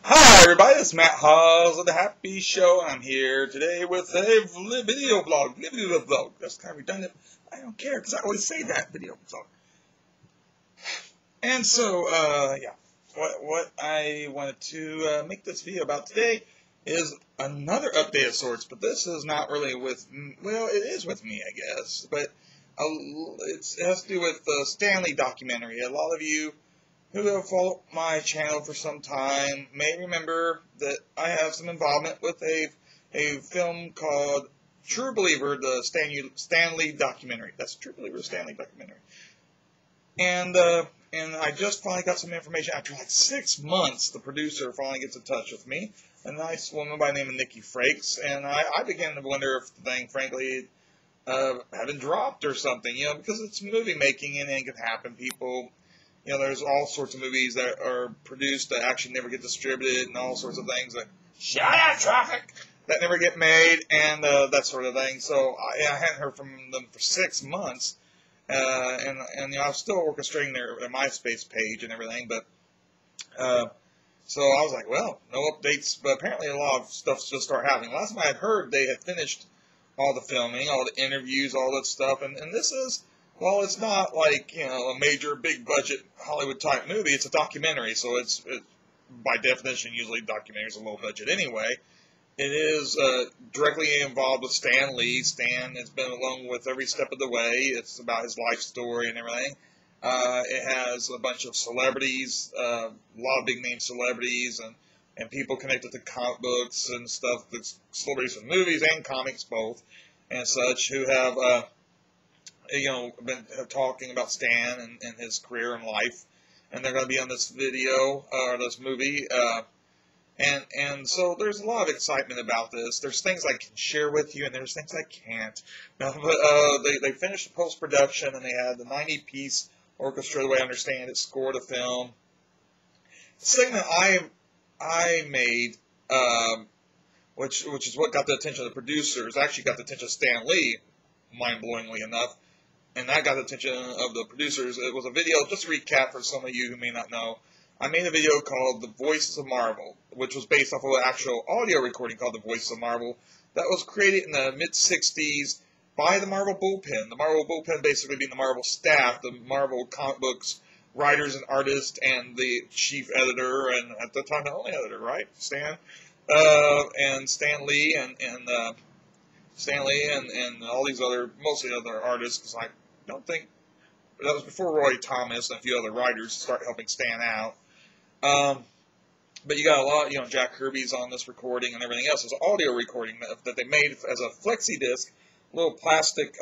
Hi everybody, it's MattHawes of the Happy Show. I'm here today with a video vlog. That's kind of redundant. I don't care because I always say that, video vlog. And so, yeah, what I wanted to make this video about today is another update of sorts, but this is not really with, well, it is with me, I guess, but it has to do with the Stan Lee documentary. A lot of you who have followed my channel for some time may remember that I have some involvement with a film called True Believer, the Stan Lee documentary. That's True Believer, Stan Lee documentary. And I just finally got some information after like 6 months. The producer finally gets in touch with me, a nice woman by the name of Nikki Frakes, and I began to wonder if the thing, frankly, had been dropped or something, because it's movie making and it can happen. People, there's all sorts of movies that are produced that actually never get distributed and all sorts of things that, shut up, traffic, that never get made and that sort of thing. So I hadn't heard from them for 6 months. And I was still orchestrating their Myspace page and everything, but so I was like, well, no updates, but apparently a lot of stuff's just started happening. Last time I had heard, they had finished all the filming, all the interviews, all that stuff, and this is, well, it's not like, a major big budget Hollywood type movie. It's a documentary, so it's by definition, usually documentaries are low budget anyway. It is directly involved with Stan Lee. Stan has been along with every step of the way. It's about his life story and everything. It has a bunch of celebrities, a lot of big-name celebrities, and people connected to comic books and stuff. That's celebrities from movies and comics both, and such, who have, been talking about Stan and his career and life. And they're going to be on this video, or this movie, and so there's a lot of excitement about this. There's things I can share with you, and there's things I can't. But they finished the post-production, and they had the 90-piece orchestra, the way I understand it, score the film. The segment I made, which is what got the attention of the producers, actually got the attention of Stan Lee, mind-blowingly enough, and that got the attention of the producers. It was a video, just to recap for some of you who may not know. I made a video called The Voices of Marvel, which was based off of an actual audio recording called The Voices of Marvel that was created in the mid-'60s by the Marvel Bullpen. The Marvel Bullpen basically being the Marvel staff, the Marvel comic books writers and artists, and the chief editor, and at the time the only editor, right? Stan Lee and all these other, mostly other artists, because I don't think, that was before Roy Thomas and a few other writers started helping Stan out. But you got a lot, Jack Kirby's on this recording and everything else. It's an audio recording that they made as a flexi disc, little plastic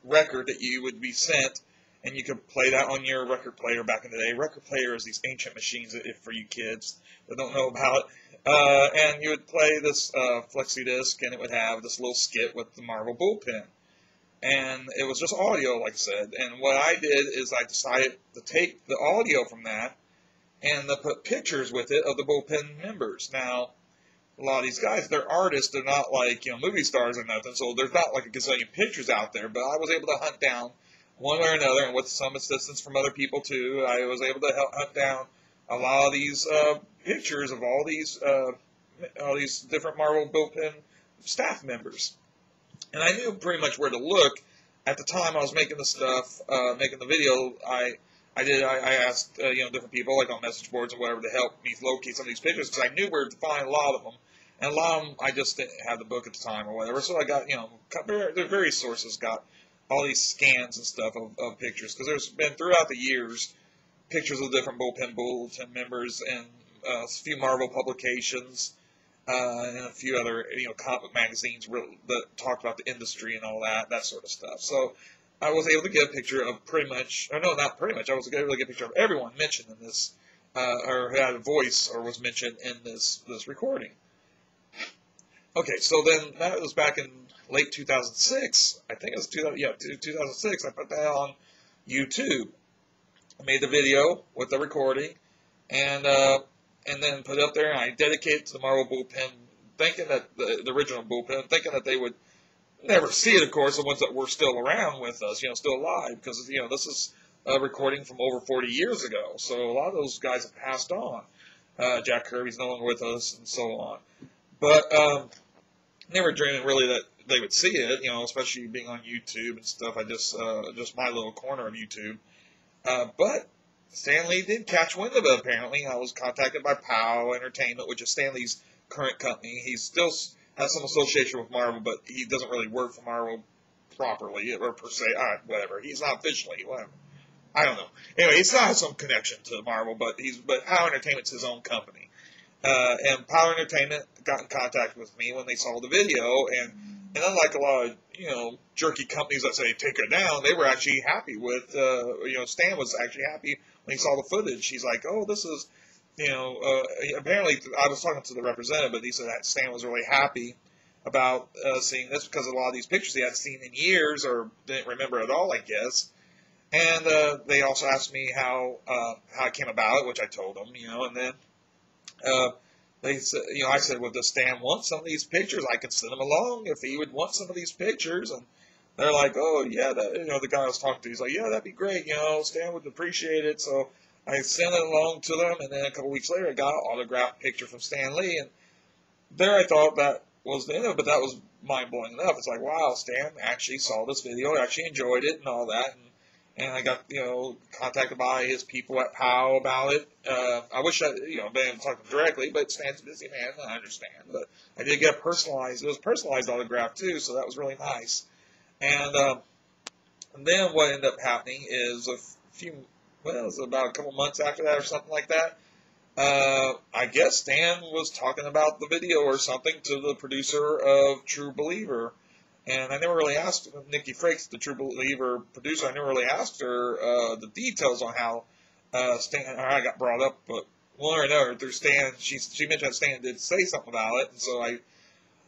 record that you would be sent, and you could play that on your record player back in the day. Record player is these ancient machines for you kids that don't know about. And you would play this flexi disc, and it would have this little skit with the Marvel Bullpen. And it was just audio, like I said. And what I did is I decided to take the audio from that and to put pictures with it of the Bullpen members. Now, a lot of these guys, they're artists. They're not like, movie stars or nothing. So there's not like a gazillion pictures out there. But I was able to hunt down one way or another, and with some assistance from other people too, I was able to hunt down a lot of these pictures of all these different Marvel Bullpen staff members. And I knew pretty much where to look. At the time I was making the stuff, making the video, I asked different people, like on message boards or whatever, to help me locate some of these pictures, because I knew where to find a lot of them. And a lot of them, I just didn't have the book at the time or whatever. So I got, the various sources got all these scans and stuff of pictures, because there's been, throughout the years, pictures of different Bulletin members and a few Marvel publications, and a few other, comic magazines that talked about the industry and all that sort of stuff. So I was able to get a picture of pretty much, or no, not pretty much, I was able to get a picture of everyone mentioned in this, or had a voice or was mentioned in this recording. Okay, so then that was back in late 2006. I think it was 2006. I put that on YouTube. I made the video with the recording, and then put it up there, and I dedicated it to the Marvel Bullpen, thinking that the original Bullpen, thinking that they would never see it, of course, the ones that were still around with us, still alive, because, this is a recording from over 40 years ago, so a lot of those guys have passed on. Jack Kirby's no longer with us, and so on. But never dreamed really that they would see it, especially being on YouTube and stuff. I just my little corner of YouTube. But Stan Lee did catch wind of it, apparently. I was contacted by POW Entertainment, which is Stan Lee's current company. He still has some association with Marvel, but he doesn't really work for Marvel properly, or per se. Whatever. He's not officially, whatever. I don't know. Anyway, he still has some connection to Marvel, but POW Entertainment's his own company. And POW Entertainment got in contact with me when they saw the video, and unlike a lot of, jerky companies that say take it down, they were actually happy with, Stan was actually happy when he saw the footage. He's like, oh, this is, apparently I was talking to the representative, but he said that Stan was really happy about seeing this because a lot of these pictures he hadn't seen in years or didn't remember at all, I guess. And they also asked me how it came about, which I told them, and then they said, I said, well, does Stan want some of these pictures? I could send him along if he would want some of these pictures. And they're like, oh, yeah, the guy I was talking to, he's like, yeah, that'd be great. Stan would appreciate it. So I sent it along to them. And then a couple weeks later, I got an autographed picture from Stan Lee. And there I thought that was the end of it, but that was mind-blowing enough. It's like, wow, Stan actually saw this video, actually enjoyed it and all that. And I got, contacted by his people at POW about it. I wish I, been able to talk to him directly, but Stan's a busy man, I understand. But I did get it was a personalized autograph too, so that was really nice. And then what ended up happening is it was about a couple months after that or something like that. I guess Stan was talking about the video or something to the producer of True Believer. And I never really asked Nikki Frakes, the True Believer producer, I never really asked her the details on how I got brought up, but one or another through Stan, she mentioned that Stan did say something about it, and so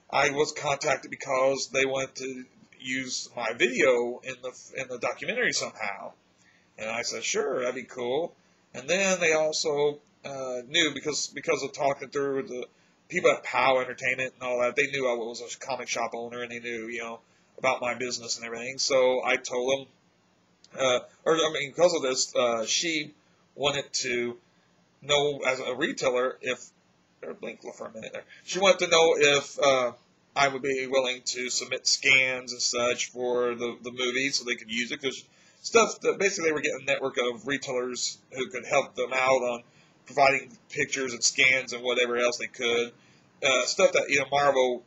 I was contacted because they wanted to use my video in the documentary somehow, and I said sure, that'd be cool. And then they also knew because of talking through the people at POW Entertainment and all that, they knew I was a comic shop owner, and they knew, about my business and everything. So I told them, because of this, she wanted to know as a retailer blink for a minute there. She wanted to know if I would be willing to submit scans and such for the movie so they could use it, because stuff that basically they were getting a network of retailers who could help them out on providing pictures and scans and whatever else they could. Stuff that Marvel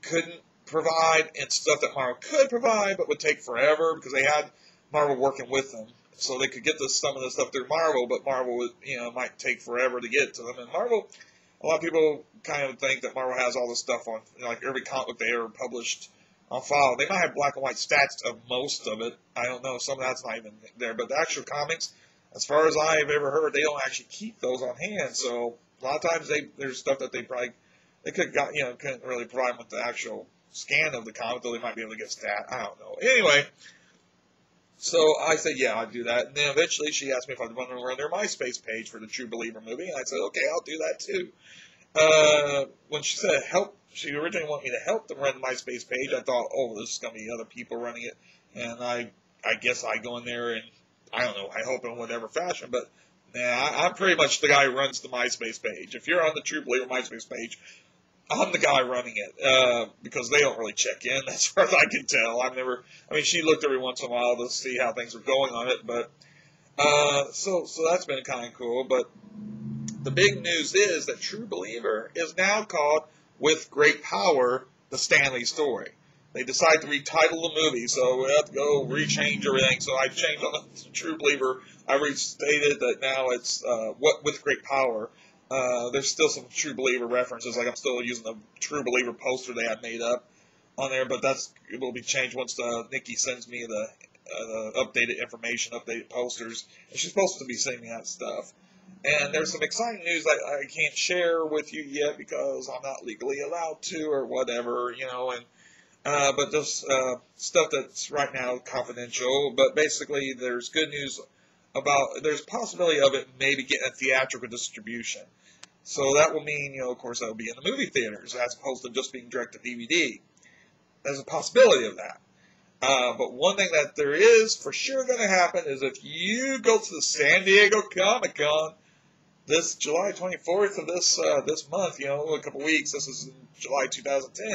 couldn't provide, and stuff that Marvel could provide but would take forever because they had Marvel working with them. So they could get some of the stuff through Marvel, but Marvel would, might take forever to get it to them. And Marvel, a lot of people kind of think that Marvel has all this stuff on, like every comic book they ever published on file. They might have black and white stats of most of it. I don't know. Some of that's not even there. But the actual comics, as far as I've ever heard, they don't actually keep those on hand. So a lot of times there's stuff that they could have got, couldn't really provide with the actual scan of the comic, though they might be able to get stat. I don't know. Anyway, so I said, yeah, I'd do that. And then eventually she asked me if I'd want to run their Myspace page for the True Believer movie. And I said, okay, I'll do that too. When she said help, she originally wanted me to help them run the Myspace page. I thought, oh, this is going to be other people running it. And I guess I go in there and, I don't know, I hope in whatever fashion. But I'm pretty much the guy who runs the Myspace page. If you're on the True Believer Myspace page, I'm the guy running it, because they don't really check in, as far as I can tell. She looked every once in a while to see how things were going on it, but, so that's been kind of cool. But the big news is that True Believer is now called With Great Power, the Stan Lee Story. They decided to retitle the movie, so we have to go rechange everything. So I changed on the True Believer. I restated that now it's, With Great Power. There's still some True Believer references, like I'm still using the True Believer poster they had made up on there, but it will be changed once Nikki sends me the updated information, updated posters, and she's supposed to be sending me that stuff. And there's some exciting news that I can't share with you yet because I'm not legally allowed to or whatever, but just stuff that's right now confidential. But basically, there's good news there's a possibility of it maybe getting a theatrical distribution. So that will mean, of course, that will be in the movie theaters as opposed to just being direct to DVD. There's a possibility of that. But one thing that there is for sure going to happen is if you go to the San Diego Comic-Con, this July 24th of this month, a couple weeks. This is in July 2010.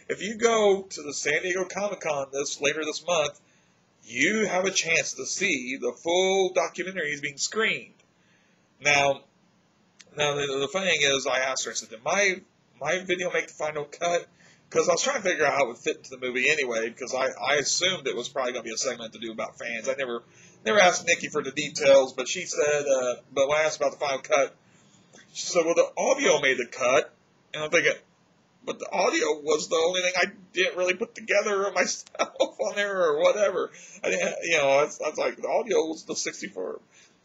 If you go to the San Diego Comic-Con later this month, you have a chance to see the full documentary being screened. Now the funny thing is, I asked her, I said, did my video make the final cut? Because I was trying to figure out how it would fit into the movie anyway, because I assumed it was probably going to be a segment to do about fans. I never asked Nikki for the details, but she said, but when I asked about the final cut, she said, well, the audio made the cut. And I'm thinking, but the audio was the only thing I didn't really put together myself on there or whatever. I didn't, I was like, the audio was the 64.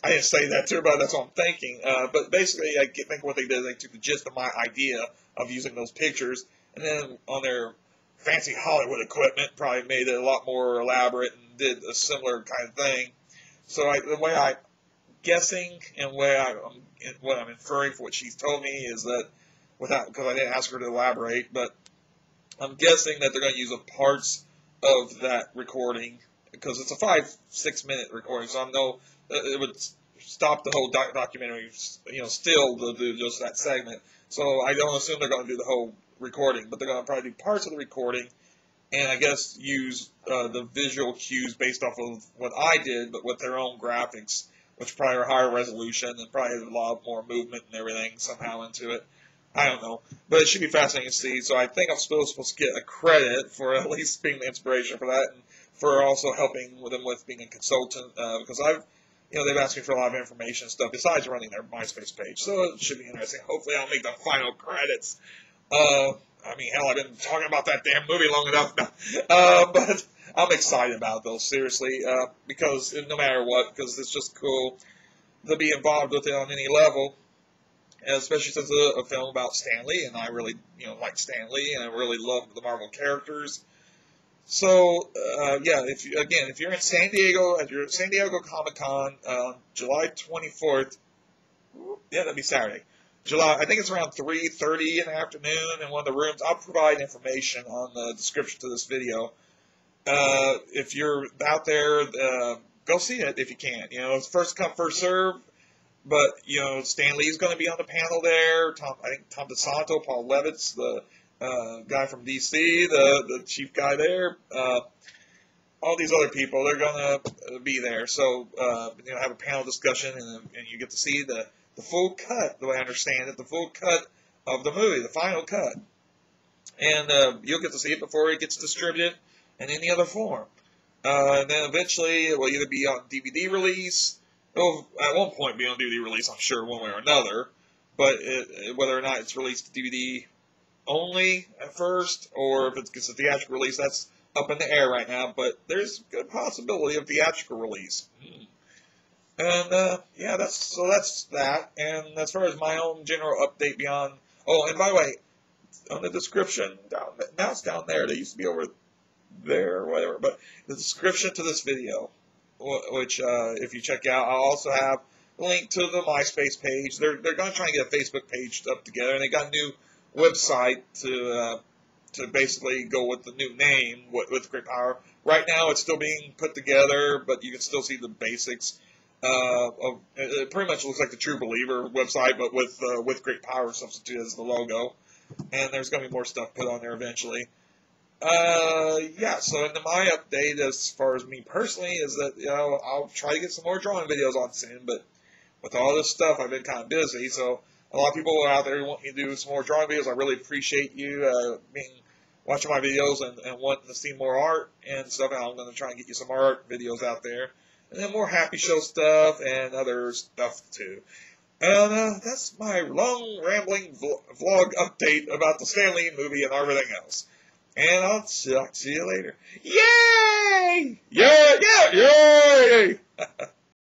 I didn't say that to her, but that's what I'm thinking. But basically, I think what they did, they took the gist of my idea of using those pictures, and then on their fancy Hollywood equipment, probably made it a lot more elaborate and did a similar kind of thing. So the way I'm guessing and what I'm inferring from what she's told me is that, because I didn't ask her to elaborate, but I'm guessing that they're going to use parts of that recording, because it's a 5-6 minute recording, so I know it would stop the whole documentary, still to do just that segment. So I don't assume they're going to do the whole recording, but they're going to probably do parts of the recording, and I guess use the visual cues based off of what I did, but with their own graphics, which probably are higher resolution and probably a lot more movement and everything somehow into it. I don't know, but it should be fascinating to see. So I think I'm supposed to get a credit for at least being the inspiration for that, and for also helping them with being a consultant, because they've asked me for a lot of information and stuff besides running their Myspace page. So it should be interesting. Hopefully I'll make the final credits. Hell, I've been talking about that damn movie long enough now. But I'm excited about those, seriously, because no matter what, because it's just cool to be involved with it on any level. And especially since it's a film about Stan Lee, and I really, like Stan Lee, and I really love the Marvel characters. So, if you're in San Diego, at your San Diego Comic-Con, July 24th, that'd be Saturday. I think it's around 3:30 in the afternoon in one of the rooms. I'll provide information on the description to this video. If you're out there, go see it if you can. It's first come, first serve. But, Stan Lee's going to be on the panel there. I think Tom DeSanto, Paul Levitz, the guy from D.C., the chief guy there. All these other people, they're going to be there. So, have a panel discussion, and you get to see the full cut, the way I understand it, the full cut of the movie, the final cut. And you'll get to see it before it gets distributed in any other form. And then eventually it will either be on DVD release. It'll at one point be on DVD release, I'm sure, one way or another. But whether or not it's released DVD only at first, or if it gets a theatrical release, that's up in the air right now. But there's a good possibility of theatrical release. And that's that. And as far as my own general update beyond, and by the way, on the description now it's down there. They used to be over there or whatever. But the description to this video, which if you check out, I'll also have a link to the Myspace page. They're going to try and get a Facebook page up together, and they got a new website to basically go with the new name with Great Power. Right now, it's still being put together, but you can still see the basics. It pretty much looks like the True Believer website, but with Great Power substituted as the logo. And there's going to be more stuff put on there eventually. So in my update as far as me personally is that, I'll try to get some more drawing videos on soon, but with all this stuff, I've been kind of busy, so a lot of people out there want me to do some more drawing videos. I really appreciate you, watching my videos and wanting to see more art and stuff. I'm going to try and get you some art videos out there, and then more Happy Show stuff and other stuff too. And that's my long, rambling vlog update about the Stan Lee movie and everything else. And I'll see you later. Yay! Yeah, yeah, yay!